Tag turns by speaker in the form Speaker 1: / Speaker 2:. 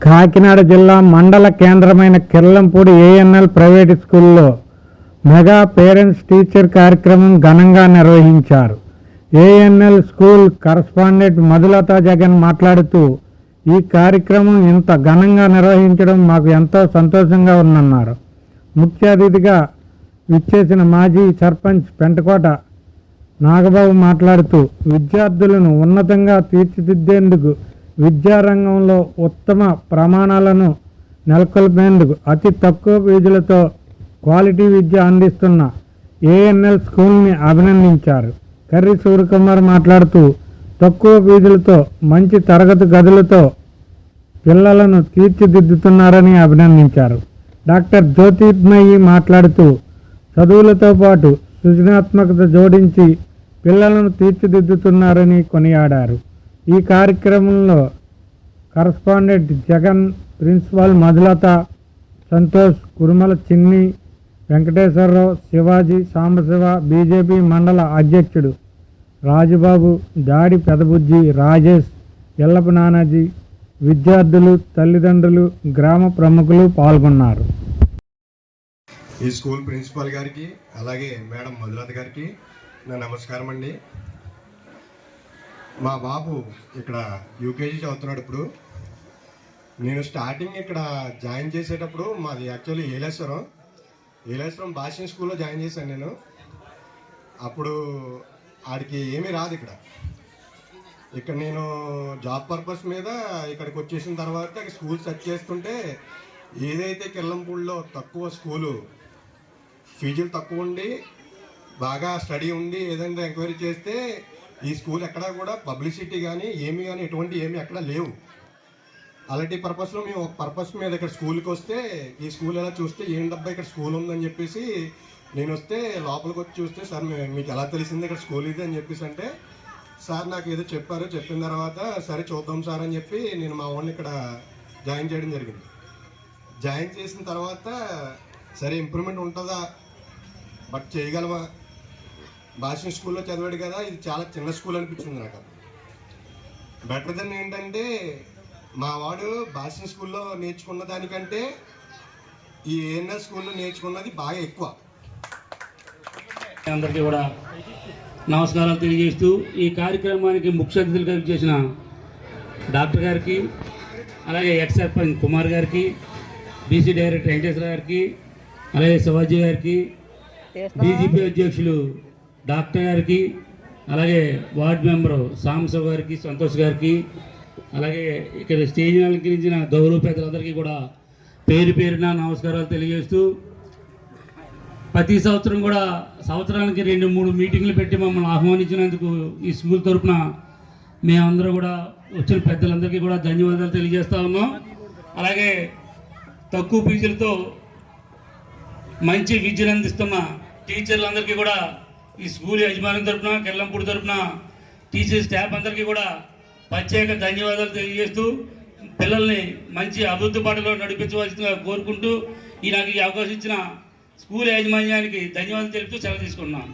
Speaker 1: కాకినాడ జిల్లా మండల కేంద్రమైన కిర్లంపూడి ఏఎన్ఎల్ ప్రైవేట్ స్కూల్లో మెగా పేరెంట్స్ టీచర్ కార్యక్రమం ఘనంగా నిర్వహించారు. ANL school correspondent Madhulatha Jagan మాట్లాడుతూ, ఈ కార్యక్రమం ఇంత ఘనంగా నిర్వహించడం మాకు ఎంతో సంతోషంగా ఉందన్నారు. ముఖ్య అతిథిగా విచ్చేసిన మాజీ సర్పంచ్ పెంటకోట నాగబాబు మాట్లాడుతూ, విద్యార్థులను ఉన్నతంగా తీర్చిదిద్దేందుకు విద్యారంగంలో ఉత్తమ ప్రమాణాలను నెలకొల్పేందుకు అతి తక్కువ ఫీజులతో క్వాలిటీ విద్య అందిస్తున్న ఏఎన్ఎల్ స్కూల్ని అభినందించారు. కర్రి సూర్యకుమార్ మాట్లాడుతూ, తక్కువ ఫీజులతో మంచి తరగతి గదులతో పిల్లలను తీర్చిదిద్దుతున్నారని అభినందించారు. డాక్టర్ జ్యోతిర్మయి మాట్లాడుతూ, చదువులతో పాటు సృజనాత్మకత జోడించి పిల్లలను తీర్చిదిద్దుతున్నారని కొనియాడారు. ఈ కార్యక్రమంలో కరస్పాండెంట్ జగన్, ప్రిన్సిపాల్ మధులత, సంతోష్, కురుమల చిన్ని, వెంకటేశ్వరరావు, శివాజీ, సాంబశివ, బీజేపీ మండల అధ్యక్షుడు రాజుబాబు, దాడి పెదబుజ్జి, రాజేష్, ఎల్లప్ప నానాజీ, విద్యార్థులు, తల్లిదండ్రులు, గ్రామ ప్రముఖులు పాల్గొన్నారు.
Speaker 2: ఈ స్కూల్ ప్రిన్సిపాల్ గారికి, అలాగే మేడం మధులత గారికి నా నమస్కారం అండి. మా బాబు ఇక్కడ యూకేజీ చదువుతున్నాడు. ఇప్పుడు నేను స్టార్టింగ్ ఇక్కడ జాయిన్ చేసేటప్పుడు మాది యాక్చువల్లీ ఏలేశ్వరం భాషిన్ స్కూల్లో జాయిన్ చేశాను నేను. అప్పుడు ఆడికి ఏమీ రాదు. ఇక్కడ నేను జాబ్ పర్పస్ మీద ఇక్కడికి వచ్చేసిన తర్వాత స్కూల్ సెర్చ్ చేస్తుంటే, ఏదైతే కిర్లంపూడిలో తక్కువ స్కూలు, ఫీజులు తక్కువ ఉండి బాగా స్టడీ ఉండి ఏదైనా ఎంక్వైరీ చేస్తే ఈ స్కూల్ ఎక్కడా కూడా పబ్లిసిటీ కానీ ఎటువంటి ఏమి ఎక్కడా లేవు. అలాంటి పర్పస్లో మేము ఒక పర్పస్ మీద ఇక్కడ స్కూల్కి వస్తే, ఈ స్కూల్ ఎలా చూస్తే ఏంటబ్బా ఇక్కడ స్కూల్ ఉందని చెప్పేసి నేను వస్తే లోపలికి వచ్చి చూస్తే, సార్ మీకు ఎలా తెలిసింది ఇక్కడ స్కూల్ ఇది అని చెప్పేసి అంటే, సార్ నాకు ఏదో చెప్పారు, చెప్పిన తర్వాత సరే చూద్దాం సార్ అని చెప్పి నేను మా వాడిని ఇక్కడ జాయిన్ చేయడం జరిగింది. జాయిన్ చేసిన తర్వాత సరే ఇంప్రూవ్మెంట్ ఉంటుందా, బట్ చేయగలమా, భాష స్కూల్లో చదివాడు కదా, ఇది చాలా చిన్న స్కూల్ అనిపించింది నాకు. బెటర్ దెన్ ఏంటంటే, మా వాడు భాష స్కూల్లో నేర్చుకున్న దానికంటే ఈ ఏఎన్ఎల్ స్కూల్లో నేర్చుకున్నది బాగా ఎక్కువ.
Speaker 3: అందరికీ కూడా నమస్కారాలు తెలియజేస్తూ, ఈ కార్యక్రమానికి ముఖ్య అతిథులుగా చేసిన డాక్టర్ గారికి, అలాగే ఎక్స్ సర్పంచ్ కుమార్ గారికి, బీసీ డైరెక్టర్ వెంకటేశ్వర గారికి, అలాగే శివాజీ గారికి, బీజేపీ అధ్యక్షులు డాక్టర్ గారికి, అలాగే వార్డు మెంబరు సాంబశివ గారికి, సంతోష్ గారికి, అలాగే ఇక్కడ స్టేజ్ అలంకరించిన గౌరవ పెద్దలందరికీ కూడా పేరు పేరున నమస్కారాలు తెలియజేస్తూ, ప్రతి సంవత్సరం కూడా సంవత్సరానికి 2-3 మీటింగ్లు పెట్టి మమ్మల్ని ఆహ్వానించినందుకు ఈ స్కూల్ తరఫున మేమందరూ కూడా వచ్చిన పెద్దలందరికీ కూడా ధన్యవాదాలు తెలియజేస్తూ ఉన్నాం. అలాగే తక్కువ ఫీజులతో మంచి విద్యను అందిస్తున్న టీచర్లందరికీ కూడా ఈ స్కూల్ యజమాని తరఫున, కిర్లంపూడి తరఫున టీచర్ స్టాఫ్ అందరికీ కూడా ప్రత్యేక ధన్యవాదాలు తెలియజేస్తూ, పిల్లల్ని మంచి అభివృద్ధి బాటలో నడిపించవలసిందిగా కోరుకుంటూ, నాకు ఈ అవకాశం ఇచ్చిన స్కూల్ యాజమాన్యానికి ధన్యవాదాలు తెలుపుతూ సెలవు తీసుకున్నాను.